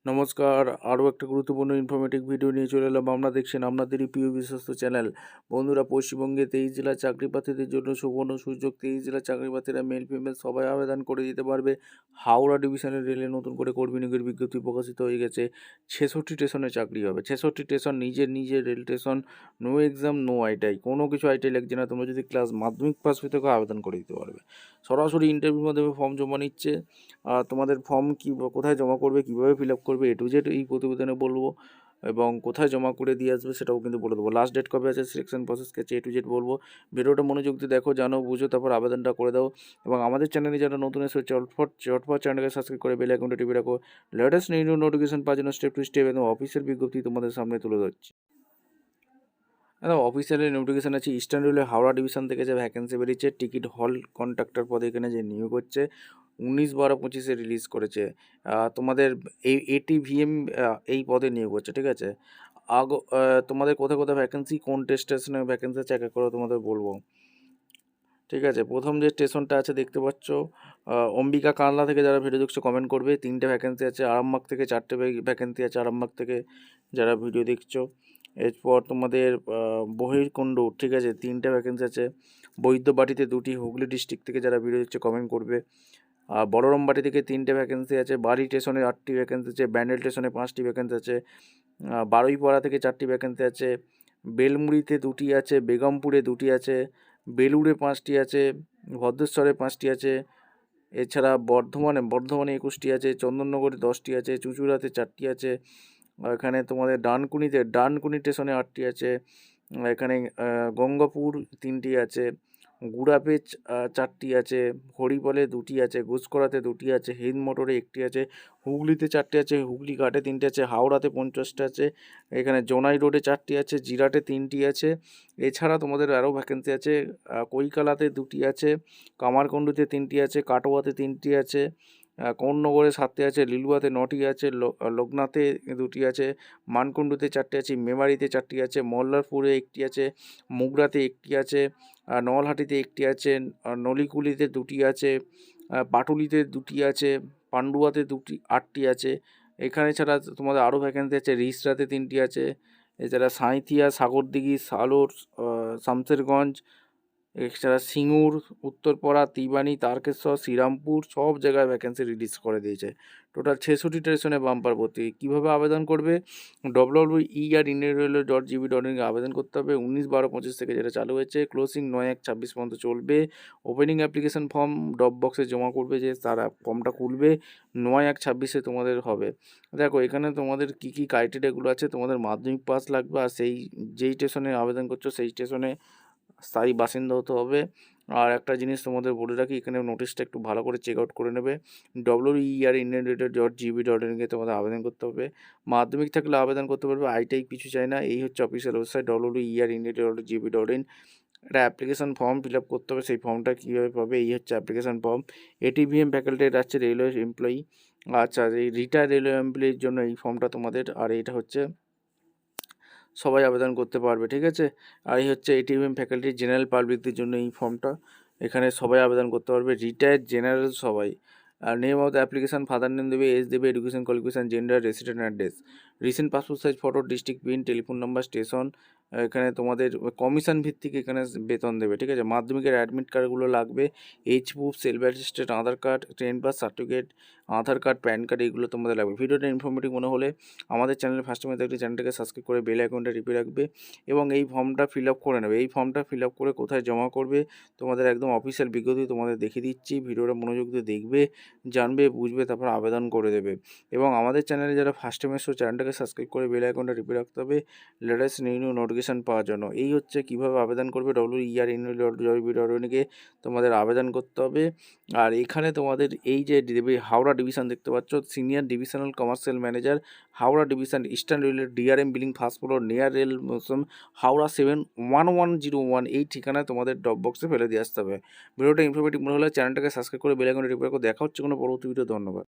নমস্কার, আরও একটা গুরুত্বপূর্ণ ইনফরমেটিভ ভিডিও নিয়ে চলে এলাম। আপনারা দেখছেন আপনাদেরই প্রিয় বিশ্বস্ত চ্যানেল। বন্ধুরা, পশ্চিমবঙ্গে 23 জেলার চাকরি প্রার্থীদের জন্য সুবর্ণ সুযোগ। 23 জেলার চাকরি প্রার্থীরা মেল ফিমেল সবাই আবেদন করে দিতে পারবে। হাওড়া ডিভিশনের রেলে নতুন করে কর্মী নিয়োগের বিজ্ঞপ্তি প্রকাশিত হয়ে গেছে। 66 স্টেশনে চাকরি হবে। 66 স্টেশন, নিজের rail station, no exam, no ITI, কোনো কিছু আইটিআই লাগছে না। তোমরা যদি ক্লাস মাধ্যমিক পাস হয়ে থাকো আবেদন করে দিতে পারবে। সরাসরি ইন্টারভিউর মাধ্যমে ফর্ম জমা নিচ্ছে। তোমাদের ফর্ম কোথায় জমা করবে, কীভাবে ফিল আপ করবে, A to Z এই প্রতিবেদনে বলবো, এবং কোথায় জমা করে দিয়ে আসবে সেটাও কিন্তু বলে দেবো। লাস্ট ডেট কবে আছে, সিলেকশন প্রসেস আছে, A to Z বলবো। ভিডিওটা মনোযোগ দিয়ে দেখো, জানো, বুঝো, তারপর আবেদনটা করে দাও। এবং আমাদের চ্যানেলে যারা নতুন এসে চটপট চ্যানেলকে সাবস্ক্রাইব করে বেল আইকনটা টিপে রাখো। লেটেস্ট নিউ নোটিফিকেশন পাওয়ার জন্য স্টেপ টু স্টেপ এবং অফিসিয়াল বিজ্ঞপ্তি তোমাদের সামনে তুলে ধরছি। অফিসিয়ালি নোটিফিকেশান আছে। ইস্টার্ন রেলওয়ে হাওড়া ডিভিশন থেকে যে ভ্যাকেন্সি বেরিয়েছে, টিকিট হল কন্ট্রাক্টর পদে এখানে যে নিয়োগ হচ্ছে, 19/12/25 রিলিজ করেছে। তোমাদের এই ATVM এই পদে নিয়োগ হচ্ছে, ঠিক আছে। তোমাদের কোথায় কোথায় ভ্যাকেন্সি, কোন স্টেশনে ভ্যাকেন্সি আছে, এক এক করে তোমাদের বলবো, ঠিক আছে। প্রথম যে স্টেশনটা আছে দেখতে পাচ্ছ, অম্বিকা কানলা থেকে যারা ভিডিও দেখছো কমেন্ট করবে। 3টে ভ্যাকেন্সি আছে। আরামবাগ থেকে 4টে ভ্যাকেন্সি আছে, আরামবাগ থেকে যারা ভিডিও দেখছো। এরপর তোমাদের বহিরকুণ্ডু, ঠিক আছে, 3টে ভ্যাকেন্সি আছে। বৈদ্যবাটিতে 2টি, হুগলি ডিস্ট্রিক্ট থেকে যারা ভিডিও দেখছো কমেন্ট করবে। আর বলরামবাটি থেকে 3টে ভ্যাকেন্সি আছে। বাড়ি স্টেশনে 8টি ভ্যাকেন্সি আছে। ব্যান্ডেল স্টেশনে 5টি ভ্যাকেন্সি আছে। বারুইপাড়া থেকে 4টি ভ্যাকেন্সি আছে। বেলমুড়িতে 2টি আছে। বেগমপুরে 2টি আছে। বেলুড়ে 5টি আছে। ভদ্রেশ্বরে 5টি আছে। এছাড়া বর্ধমানে 21টি আছে। চন্দননগরে 10টি আছে। চুঁচুড়াতে 4টি আছে। এখানে তোমাদের ডানকুনি স্টেশনে 8টি আছে। এখানে গঙ্গাপুর 3টি আছে। গুড়াপে 4টি আছে। হরিপালে 2টি আছে। ঘুসকরাতে 2টি আছে। হিন্দ মোটরে 1টি আছে। হুগলিতে 4টি আছে। হুগলি ঘাটে 3টে আছে। হাওড়াতে 50টা আছে। এখানে জোনাই রোডে 4টি আছে। জিরাটে 3টি আছে। এছাড়া তোমাদের আরও ভ্যাকেন্সি আছে। কৈকালাতে 2টি আছে। কামারকুণ্ডুতে 3টি আছে। কাটোয়াতে 3টি আছে। কোন্নগরে 7টি আছে। লিলুয়াতে 9টি আছে। লোকনাথে 2টি আছে। মানকুণ্ডুতে 4টি আছে। মেমারিতে 4টি আছে। মল্লারপুরে 1টি আছে। মুগরাতে 1টি আছে। নলহাটিতে 1টি আছে। নলিকুলিতে 2টি আছে। পাটুলিতে 2টি আছে। পান্ডুয়াতে 8টি আছে। এখানে ছাড়া তোমাদের আরও ভ্যাকেন্সি আছে। রিষড়াতে 3টি আছে। এছাড়া সাঁইথিয়া, সাগরদিঘি, সালোর, শামসেরগঞ্জ, এছাড়া সিঙ্গুর, উত্তরপাড়া, তিবানি, তারকেশ্বর, শ্রীরামপুর, সব জায়গায় ভ্যাকেন্সি রিলিজ করে দিয়েছে। টোটাল 66 স্টেশনে বাম্পার ভর্তি। কীভাবে আবেদন করবে, www.indianrailway.gv.in আবেদন করতে হবে। 19/12/25 থেকে যেটা চালু হয়েছে। ক্লোজিং 9/1/26 পর্যন্ত চলবে। ওপেনিং অ্যাপ্লিকেশন ফর্ম ড্রপ বক্সে জমা করবে, যে তারা ফর্মটা খুলবে 9/1/26 তোমাদের হবে। দেখো এখানে তোমাদের কী কী ক্রাইটেরিয়াগুলো আছে। তোমাদের মাধ্যমিক পাস লাগবে, আর যেই স্টেশনে আবেদন করছো সেই স্টেশনে স্থায়ী বাসিন্দা হতে হবে। আর একটা জিনিস তোমাদের বলে রাখি, এখানে নোটিশটা একটু ভালো করে চেক আউট করে নেবে। www.indianrailway.gv.in তোমাদের আবেদন করতে হবে। মাধ্যমিক থাকলে আবেদন করতে পারবে, আইটিআই কিছু চাই না। এই হচ্ছে অফিসিয়াল ওয়েবসাইট www.indianrailway.gv.in। একটা অ্যাপ্লিকেশন ফর্ম ফিল আপ করতে হবে। সেই ফর্মটা কীভাবে পাবে, এই হচ্ছে অ্যাপ্লিকেশন ফর্ম। ATVM ফ্যাকাল্টি আছে, রেলওয়ে এমপ্লয়ি। আচ্ছা, এই রিটায়ার্ড রেলওয়ে এমপ্লয়ির জন্য এই ফর্মটা তোমাদের। আর এটা হচ্ছে সবাই আবেদন করতে পারবে, ঠিক আছে। আর এই হচ্ছে ATVM ফ্যাকাল্টি জেনারেল পাবলিকদের জন্য এই ফর্মটা। এখানে সবাই আবেদন করতে পারবে, রিটায়ার্ড, জেনারেল, সবাই। আর name of the application, father name দেবে, এজ দেবে, education qualification, gender, resident address, recent passport size photo, district pin, telephone number, station. এখানে তোমাদের কমিশন ভিত্তিক এখানে বেতন দেবে, ঠিক আছে। মাধ্যমিকের অ্যাডমিট কার্ডগুলো লাগবে। এইচ প্রুফ, সেলফ অ্যাটেস্টেড, আধার কার্ড, 10 পাস সার্টিফিকেট, আধার কার্ড, প্যান কার্ড, এগুলো তোমাদের লাগবে। ভিডিওটা ইনফরমেটিভ মনে হলে আমাদের চ্যানেলে ফার্স্ট টাইমে দেখলে চ্যানেলটাকে সাবস্ক্রাইব করে বেল আইকনটা টিপে রাখবে এবং এই ফর্মটা ফিল আপ করে নেবে। এই ফর্মটা ফিল আপ করে কোথায় জমা করবে, তোমাদের একদম অফিসিয়াল বিজ্ঞপ্তি তোমাদের দেখিয়ে দিচ্ছি। ভিডিওটা মনোযোগ দিয়ে দেখবে, জানবে, বুঝবে, তারপর আবেদন করে দেবে। এবং আমাদের চ্যানেলে যারা ফার্স্ট টাইম এসেছো চ্যানেলটাকে সাবস্ক্রাইব করে বেল আইকনটা টিপে রাখতে হবে লেটেস্ট নিউ নোটিফিকেশান পাওয়ার জন্য। এই হচ্ছে কীভাবে আবেদন করবে, www.indianrailway.gv.in তোমাদের আবেদন করতে হবে। আর এখানে তোমাদের এই যে হাওড়া ডিভিশন দেখতে পাচ্ছ, senior divisional commercial manager, Howrah division, eastern রেলের DRM billing first floor, near rail motion, Howrah 71101, এই ঠিকানায় তোমাদের ড্রপ বক্সে ফেলে দিয়ে আসতে হবে। ভিডিওটা ইনফরমেটিভ মনে হলে চ্যানেলটাকে সাবস্ক্রাইব করে বেল আইকনটা টিপে রাখো। দেখা হচ্ছে কোনো পরবর্তী ভিডিও। ধন্যবাদ।